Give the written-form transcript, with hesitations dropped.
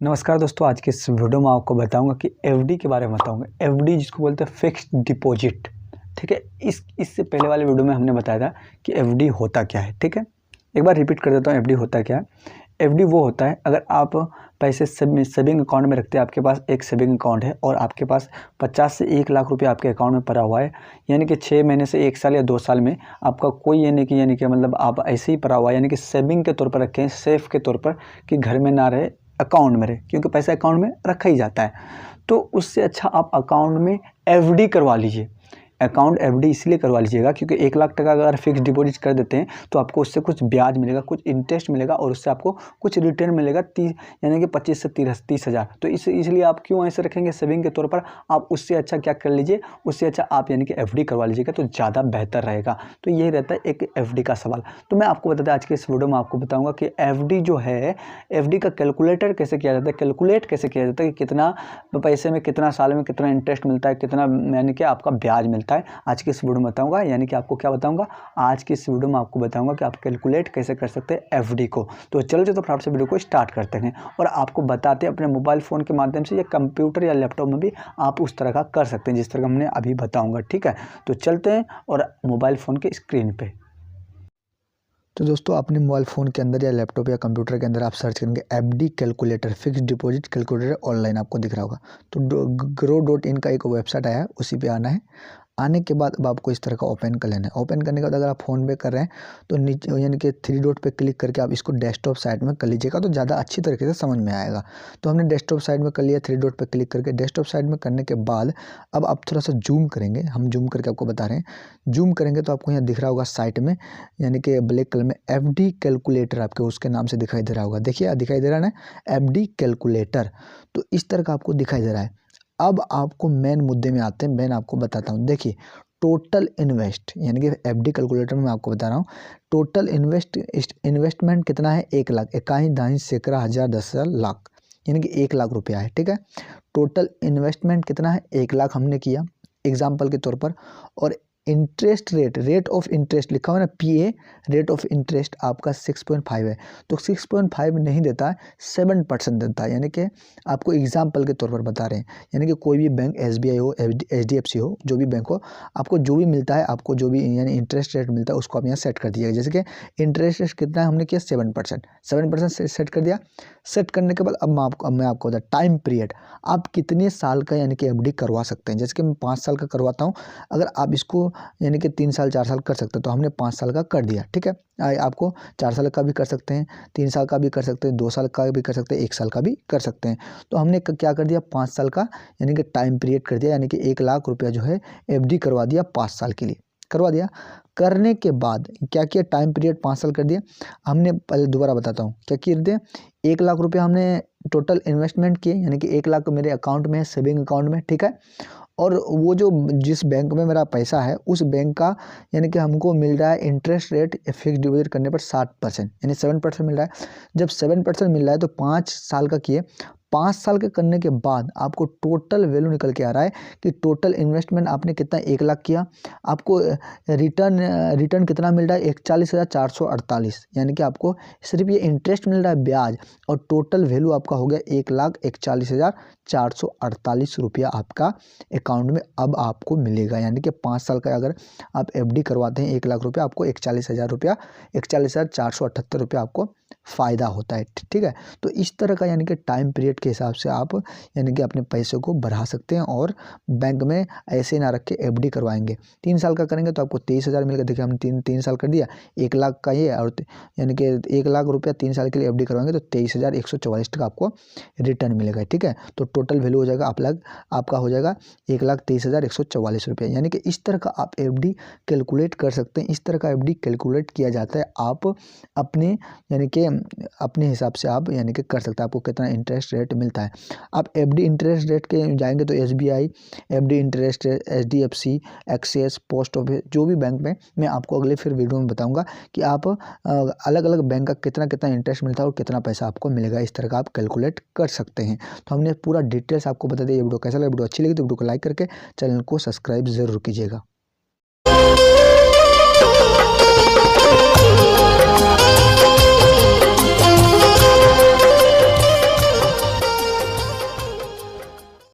नमस्कार दोस्तों, आज के इस वीडियो में आपको बताऊंगा कि एफडी के बारे में बताऊंगा। एफडी जिसको बोलते हैं फिक्स्ड डिपॉजिट। ठीक है, इससे पहले वाले वीडियो में हमने बताया था कि एफडी होता क्या है। ठीक है, एक बार रिपीट कर देता हूँ, एफडी होता क्या है। एफडी वो होता है अगर आप पैसे सेविंग अकाउंट में रखते हैं, आपके पास एक सेविंग अकाउंट है और आपके पास 50 से 1 लाख रुपये आपके अकाउंट में पड़ा हुआ है, यानी कि 6 महीने से 1 साल या 2 साल में आपका कोई यानी कि मतलब आप ऐसे ही पड़ा हुआ है, यानी कि सेविंग के तौर पर रखें, सेफ के तौर पर, कि घर में ना रहे, अकाउंट में रहे, क्योंकि पैसा अकाउंट में रखा ही जाता है। तो उससे अच्छा आप अकाउंट में एफडी करवा लीजिए। अकाउंट एफडी इसलिए करवा लीजिएगा क्योंकि 1 लाख टका अगर फिक्स डिपॉजिट कर देते हैं तो आपको उससे कुछ ब्याज मिलेगा, कुछ इंटरेस्ट मिलेगा और उससे आपको कुछ रिटर्न मिलेगा 30 यानी कि 25 से 30 हज़ार। तो इसलिए आप क्यों ऐसे रखेंगे सेविंग के तौर पर। आप उससे अच्छा क्या कर लीजिए, उससे अच्छा आप यानी कि एफडी करवा लीजिएगा तो ज़्यादा बेहतर रहेगा। तो यही रहता है एक एफडी का सवाल। तो मैं आपको बताता आज के इस वीडियो में आपको बताऊँगा कि एफडी जो है, एफडी का कैलकुलेटर कैसे किया जाता है, कैलकुलेट कैसे किया जाता है कि कितना पैसे में, कितना साल में कितना इंटरेस्ट मिलता है, कितना यानी कि आपका ब्याज मिलता है। आज की इस वीडियो में बताऊंगा, यानी कि आपको क्या बताऊंगा, आज की इस वीडियो में आपको बताऊंगा कि आप कैलकुलेट कैसे कर सकते हैं एफडी को। तो चलिए तो फटाफट से वीडियो को स्टार्ट करते हैं और आपको बताते हैं अपने मोबाइल फ़ोन के माध्यम से या कंप्यूटर या लैपटॉप में भी आप उस तरह का कर सकते हैं जिस तरह का हमने अभी बताऊँगा। ठीक है, तो चलते हैं और मोबाइल फ़ोन के स्क्रीन पर। तो दोस्तों अपने मोबाइल फ़ोन के अंदर या लैपटॉप या कंप्यूटर के अंदर आप सर्च करेंगे FD calculator, fixed deposit calculator, online आपको दिख रहा होगा। तो grow.in का एक वेबसाइट आया है, उसी पे आना है। आने के बाद अब आपको इस तरह का ओपन कर लेना है। ओपन करने के बाद अगर आप फ़ोन पे कर रहे हैं तो नीचे यानी कि 3 डॉट पे क्लिक करके आप इसको डेस्कटॉप साइड में कर लीजिएगा तो ज़्यादा अच्छी तरीके से समझ में आएगा। तो हमने डेस्कटॉप साइड में कर लिया, 3 डॉट पे क्लिक करके। डेस्कटॉप साइड में करने के बाद अब आप थोड़ा सा जूम करेंगे, हम जूम करके आपको बता रहे हैं। जूम करेंगे तो आपको यहाँ दिख रहा होगा साइट में, यानी कि ब्लैक कलर में एफडी कैलकुलेटर आपके उसके नाम से दिखाई दे रहा होगा। देखिए दिखाई दे रहा है ना, एफडी कैलकुलेटर। तो इस तरह का आपको दिखाई दे रहा है। अब आपको मेन मुद्दे में आते हैं, मैं आपको बताता हूँ। देखिए टोटल इन्वेस्ट यानी कि एफडी कैलकुलेटर में मैं आपको बता रहा हूँ, टोटल इन्वेस्टमेंट कितना है, 1 लाख 81 दाइन सैकड़ा हज़ार 10,000 लाख, यानी कि 1 लाख रुपया है। ठीक है, टोटल इन्वेस्टमेंट कितना है, 1 लाख हमने किया एग्जाम्पल के तौर पर। और इंटरेस्ट रेट ऑफ इंटरेस्ट लिखा हुआ है ना, पीए, रेट ऑफ इंटरेस्ट आपका 6.5 है। तो 6.5 नहीं देता है, 7% देता है, यानी कि आपको एग्जाम्पल के तौर पर बता रहे हैं। यानी कि कोई भी बैंक, एसबीआई हो, एचडीएफसी हो, जो भी बैंक हो, आपको जो भी मिलता है, आपको जो भी यानी इंटरेस्ट रेट मिलता है उसको आप यहाँ सेट कर दीजिएगा। जैसे कि इंटरेस्ट रेट कितना है हमने किया, 7% सेट कर दिया। सेट करने के बाद अब मैं आपको बता टाइम पीरियड, आप कितने साल का यानी कि एफडी करवा सकते हैं। जैसे कि मैं 5 साल का करवाता हूँ, अगर आप इसको यानी कि 3 साल 4 साल कर सकते हैं तो हमने 5 साल का कर दिया। ठीक है, आपको 4 साल का भी कर सकते हैं, 3 साल का भी कर सकते हैं, 2 साल का भी कर सकते हैं, 1 साल का भी कर सकते हैं। तो हमने क्या कर दिया, 5 साल का यानी कि टाइम पीरियड कर दिया, यानी कि 1 लाख रुपया जो है एफडी करवा दिया 5 साल के लिए, करवा दिया। करने के बाद क्या किया, टाइम पीरियड 5 साल कर दिया हमने। पहले दोबारा बताता हूँ क्या कर दिया, 1 लाख रुपया हमने टोटल इन्वेस्टमेंट किए, यानी कि 1 लाख मेरे अकाउंट में है, सेविंग अकाउंट में। ठीक है, और वो जो जिस बैंक में मेरा पैसा है उस बैंक का यानी कि हमको मिल रहा है इंटरेस्ट रेट फिक्स डिपॉजिट करने पर 7%, यानी 7% मिल रहा है। जब 7% मिल रहा है तो 5 साल का किए, 5 साल के करने के बाद आपको टोटल वैल्यू निकल के आ रहा है कि टोटल इन्वेस्टमेंट आपने कितना, 1 लाख किया, आपको रिटर्न कितना मिल रहा है, 41,448, यानी कि आपको सिर्फ ये इंटरेस्ट मिल रहा है, ब्याज, और टोटल वैल्यू आपका हो गया 1,41,448 रुपया आपका अकाउंट में अब आपको मिलेगा। यानी कि 5 साल का अगर आप एफडी करवाते हैं 1 लाख रुपया, आपको 41,000 रुपया, 41,478 रुपया आपको फ़ायदा होता है। ठीक है, तो इस तरह का यानी कि टाइम पीरियड के हिसाब से आप यानी कि अपने पैसे को बढ़ा सकते हैं और बैंक में ऐसे ना रख के एफडी करवाएंगे। 3 साल का करेंगे तो आपको 23,000 मिलेगा। देखिए हमने तीन साल कर दिया, 1 लाख का ये, और यानी कि 1 लाख रुपया 3 साल के लिए एफडी करवाएंगे तो 23,144 का आपको रिटर्न मिलेगा। ठीक है, तो टोटल वैल्यू हो जाएगा आपका हो जाएगा 1,23,144 रुपये। यानी कि इस तरह का आप एफडी कैलकुलेट कर सकते हैं। इस तरह का एफडी कैलकुलेट किया जाता है, आप अपने यानी कि अपने हिसाब से आप यानी कि कर सकते हैं, आपको कितना इंटरेस्ट रेट मिलता है। आप एफडी इंटरेस्ट रेट के जाएंगे तो SBI FD interest rate, HDFC, axis, post office, जो भी बैंक में, मैं आपको अगले फिर वीडियो में बताऊंगा कि आप अलग अलग बैंक का कितना कितना इंटरेस्ट मिलता है और कितना पैसा आपको मिलेगा। इस तरह का आप कैलकुलेट कर सकते हैं। तो हमने पूरा डिटेल्स आपको बता दिया। ये वीडियो कैसा लगा, वीडियो अच्छी लगी तो वीडियो को लाइक करके चैनल को सब्सक्राइब जरूर कीजिएगा।